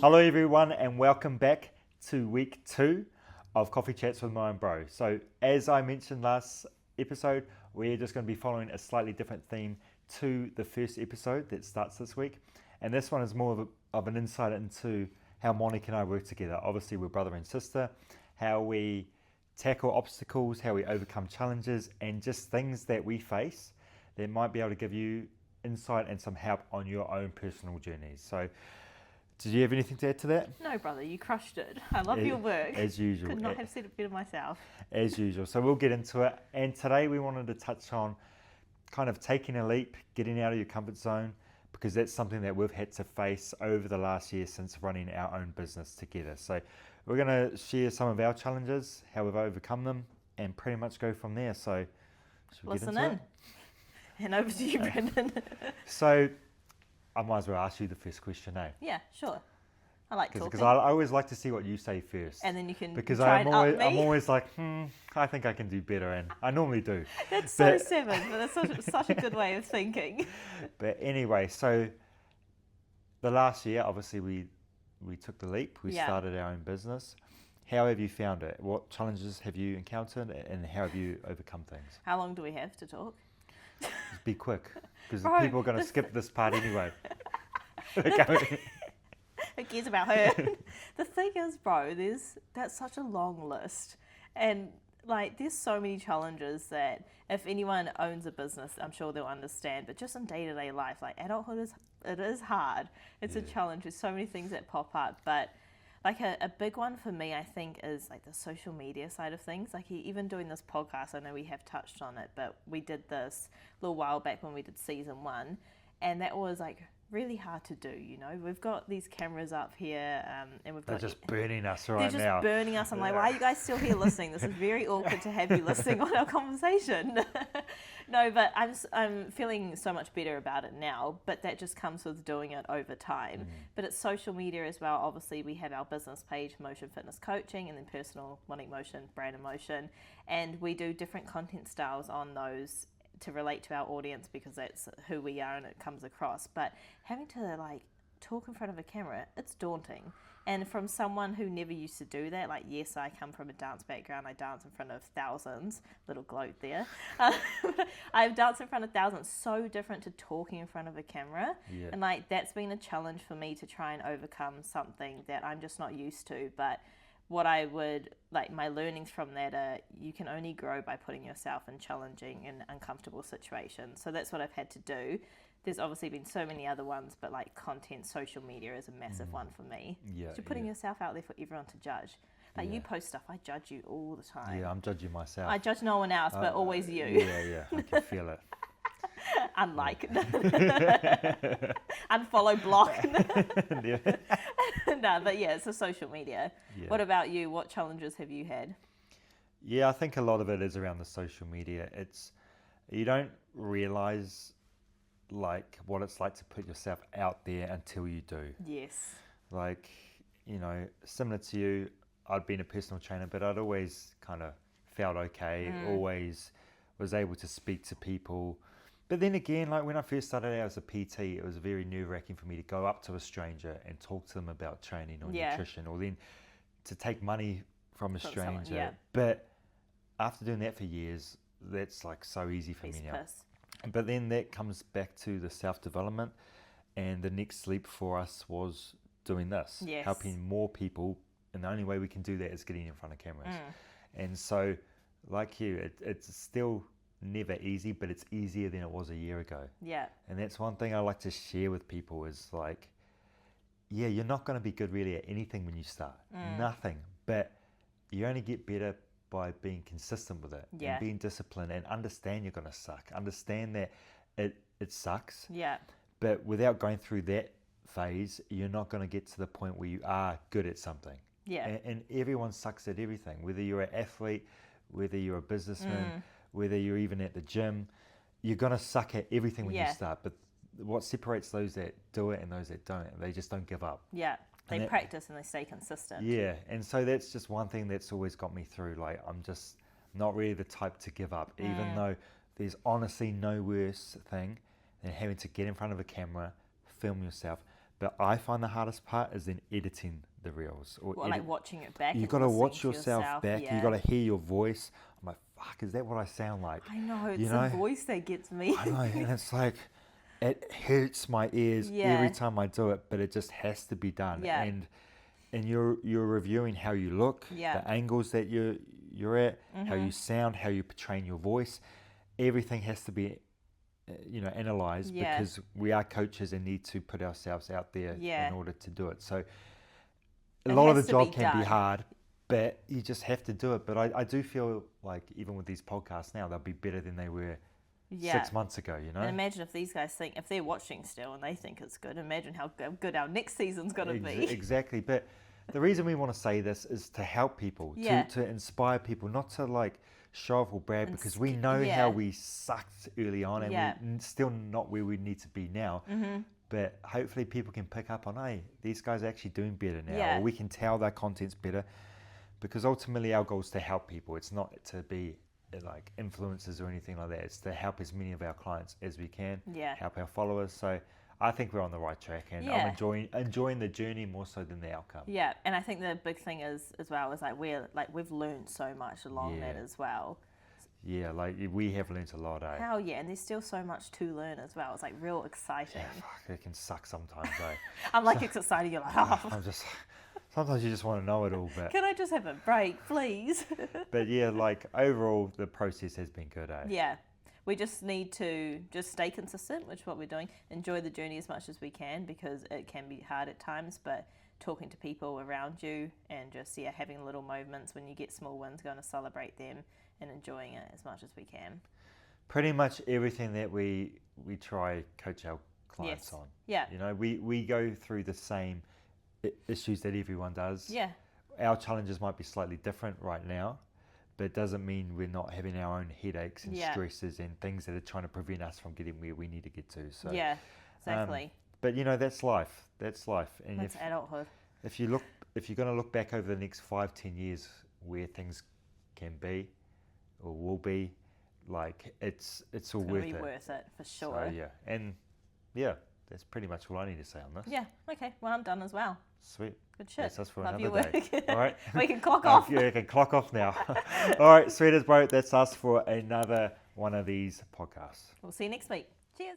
Hello everyone and welcome back to week 2 of Coffee Chats with Mine Bro. So as I mentioned last episode, we're just going to be following a slightly different theme to the first episode that starts this week. And this one is more of an insight into how Monica and I work together. Obviously we're brother and sister, how we tackle obstacles, how we overcome challenges, and just things that we face that might be able to give you insight and some help on your own personal journeys. So did you have anything to add to that? No, brother, you crushed it. I love your work. As usual. Could not have said it better myself. As usual. So we'll get into it. And today we wanted to touch on kind of taking a leap, getting out of your comfort zone, because that's something that we've had to face over the last year since running our own business together. So we're going to share some of our challenges, how we've overcome them, and pretty much go from there. So should we Listen get into in. it? And over to you, Brendan. So I might as well ask you the first question, eh? Yeah, sure. I like talking. Because I always like to see what you say first. And then you can because try I'm and always, up me. I'm always like, I think I can do better, and I normally do. That's so seven, but that's such a good way of thinking. But anyway, so the last year, obviously we took the leap. We started our own business. How have you found it? What challenges have you encountered, and how have you overcome things? How long do we have to talk? Just be quick, because Bro, people are going to skip this part anyway. Who cares about her? The thing is, bro, that's such a long list. And like, there's so many challenges that if anyone owns a business, I'm sure they'll understand. But just in day-to-day life, like adulthood is hard. It's a challenge. There's so many things that pop up. But like a big one for me, I think, is like the social media side of things. Like even doing this podcast, I know we have touched on it, but we did this a little while back when we did season 1. And that was like really hard to do, you know. We've got these cameras up here, and we've got... They're just burning us right now. They're just burning us. I'm like, why are you guys still here listening? This is very awkward to have you listening on our conversation. No, but I'm feeling so much better about it now, but that just comes with doing it over time. But it's social media as well. Obviously, we have our business page, Motion Fitness Coaching, and then personal, Monique Motion, Brand and Motion, and we do different content styles on those to relate to our audience because that's who we are and it comes across. But having to like talk in front of a camera, it's daunting. And from someone who never used to do that, like yes, I come from a dance background, I dance in front of thousands, little gloat there. I've danced in front of thousands, so different to talking in front of a camera. Yeah. And like that's been a challenge for me to try and overcome something that I'm just not used to. But what I would, like my learnings from that are you can only grow by putting yourself in challenging and uncomfortable situations. So that's what I've had to do. There's obviously been so many other ones, but like content, social media is a massive one for me. Yeah, you're putting yourself out there for everyone to judge. Like you post stuff, I judge you all the time. Yeah, I'm judging myself. I judge no one else, but always you. Yeah, I can feel it. Unlike. Unfollow, block. No, but yeah, it's a social media. Yeah. What about you? What challenges have you had? Yeah, I think a lot of it is around the social media. You don't realize like what it's like to put yourself out there until you do. Yes. Like, you know, similar to you, I'd been a personal trainer, but I'd always kind of felt okay, always was able to speak to people. But then again, like when I first started out as a PT, it was very nerve-wracking for me to go up to a stranger and talk to them about training or nutrition, or then to take money from a stranger. But after doing that for years, that's like so easy for me now. But then that comes back to the self-development, and the next leap for us was doing this, helping more people, and the only way we can do that is getting in front of cameras. And so, like you, it's still never easy, but it's easier than it was a year ago. Yeah. And that's one thing I like to share with people is like, yeah, you're not going to be good really at anything when you start. Nothing. But you only get better by being consistent with it and being disciplined and understand you're going to suck. Understand that it sucks. Yeah. But without going through that phase, you're not going to get to the point where you are good at something. Yeah. And everyone sucks at everything, whether you're an athlete, whether you're a businessman, whether you're even at the gym, you're going to suck at everything when you start. But what separates those that do it and those that don't, they just don't give up. Yeah, they practice and they stay consistent. Yeah, and so that's just one thing that's always got me through. Like, I'm just not really the type to give up, even though there's honestly no worse thing than having to get in front of a camera, film yourself, But I find the hardest part is then editing the reels. Or Well, like watching it back. you and got to listening watch to yourself back. Yeah. You got to hear your voice. I'm like, fuck, is that what I sound like? I know, it's You the know? voice that gets me. I know, and it's like, it hurts my ears every time I do it, but it just has to be done. Yeah. And you're reviewing how you look, Yeah. the angles that you're at, how you sound, how you're portraying your voice. Everything has to be, analyzed because we are coaches and need to put ourselves out there in order to do it. So a lot of the job can be hard, but you just have to do it. But I do feel like even with these podcasts now, they'll be better than they were 6 months ago, you know? And imagine if these guys think, if they're watching still and they think it's good, imagine how good our next season's going to be. Exactly. But the reason we want to say this is to help people, to inspire people, not to like show off or brag, because we know how we sucked early on and we're still not where we need to be now. But hopefully people can pick up on, hey, these guys are actually doing better now, or we can tell their content's better, because ultimately our goal is to help people. It's not to be like influencers or anything like that. It's to help as many of our clients as we can, help our followers. So I think we're on the right track, and I'm enjoying the journey more so than the outcome. Yeah, and I think the big thing is as well is we've learned so much along that as well. Yeah, like we have learnt a lot, eh? Hell yeah, and there's still so much to learn as well. It's like real exciting. Yeah, fuck, it can suck sometimes, eh? I'm like excited. You're like, oh. I'm just. Sometimes you just want to know it all, but can I just have a break, please? But yeah, like overall, the process has been good, eh? Yeah. We just need to just stay consistent, which is what we're doing. Enjoy the journey as much as we can, because it can be hard at times, but talking to people around you and just, having little moments when you get small wins, going to celebrate them and enjoying it as much as we can. Pretty much everything that we try coach our clients on. Yeah. You know, we go through the same issues that everyone does. Yeah. Our challenges might be slightly different right now, but it doesn't mean we're not having our own headaches and stresses and things that are trying to prevent us from getting where we need to get to. So yeah, exactly. But that's life. That's life. And that's adulthood. If you're going to look back over the next 5-10 years where things can be or will be, like it's all worth it. It's worth it for sure. So that's pretty much all I need to say on this. Yeah. Okay. Well, I'm done as well. Sweet. Good shit. That's us for Love another day. All right. We can clock off. Yeah, we can clock off now. All right, sweet as bro. That's us for another one of these podcasts. We'll see you next week. Cheers.